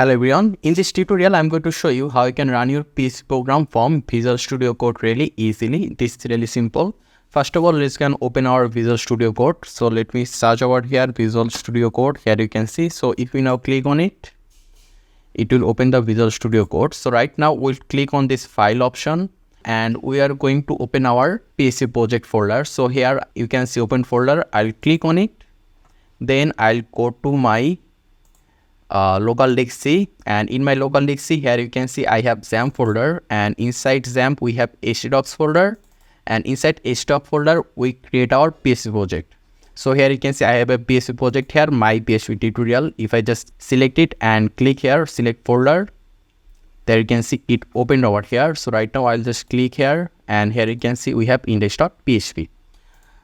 Hello everyone, in this tutorial I'm going to show you how you can run your PHP program from Visual Studio Code really easily. This is really simple. First of all, let's can open our Visual Studio Code. So let me search over here Visual Studio Code. Here you can see. So if we now click on it, it will open the Visual Studio Code. So right now we'll click on this file option and we are going to open our PHP project folder. So here you can see open folder. I'll click on it. Then I'll go to my local disk C, and in my local disk C here you can see I have XAMPP folder, and inside XAMPP we have htdocs folder, and inside htdocs folder we create our PHP project. So here you can see I have a PHP project here, my PHP tutorial. If I just select it and click here, select folder, there you can see it opened over here. So right now I'll just click here, and here you can see we have index.php.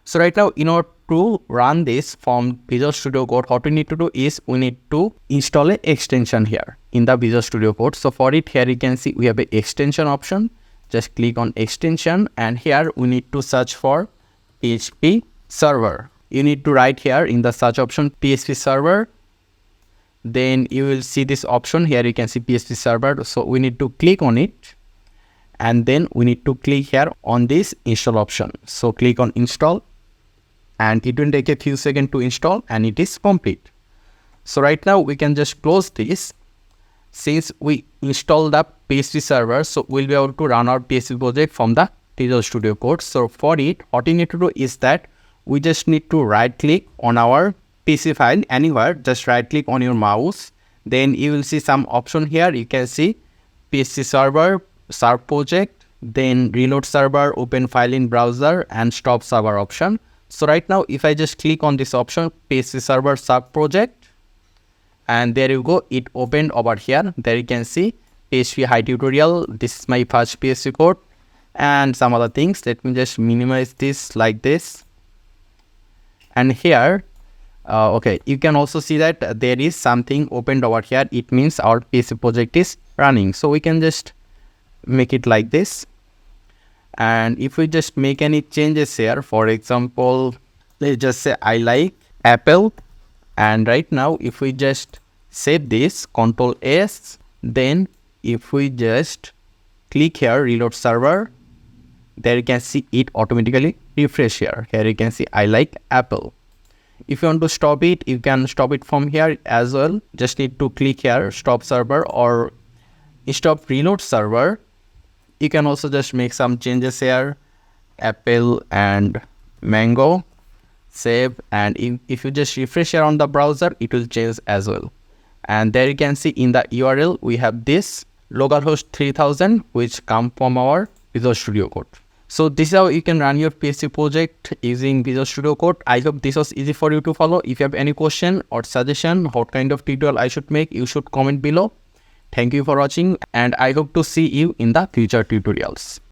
So right now, in order to run this from Visual Studio Code, what we need to do is we need to install an extension here in the Visual Studio Code. So for it, here you can see we have an extension option. Just click on extension, and here we need to search for PHP server. You need to write here in the search option PHP server. Then you will see this option here. You can see PHP server. So we need to click on it, and then we need to click here on this install option. So click on install, and it will take a few seconds to install, and it is complete. So right now we can just close this. Since we installed the PHP server, so we'll be able to run our PHP project from the Visual Studio Code. So for it, what you need to do is that we just need to right click on our PHP file anywhere. Just right click on your mouse. Then you will see some option here. You can see PHP server, start project, then reload server, open file in browser, and stop server option. So right now, if I just click on this option, PHP server sub project, and there you go, it opened over here. There you can see PHP high tutorial. This is my first PHP code and some other things. Let me just minimize this like this. And here, okay, you can also see that there is something opened over here. It means our PHP project is running. So we can just make it like this. And if we just make any changes here, for example, let's just say I like Apple. And right now, if we just save this, Control S, then if we just click here, reload server, there you can see it automatically refresh here. Here you can see I like Apple. If you want to stop it, you can stop it from here as well. Just need to click here, stop server, or stop reload server. You can also just make some changes here, Apple and Mango, save, and if you just refresh here on the browser, it will change as well. And there you can see in the URL, we have this localhost 3000, which come from our Visual Studio Code. So this is how you can run your PHP project using Visual Studio Code. I hope this was easy for you to follow. If you have any question or suggestion, what kind of tutorial I should make, you should comment below. Thank you for watching, and I hope to see you in the future tutorials.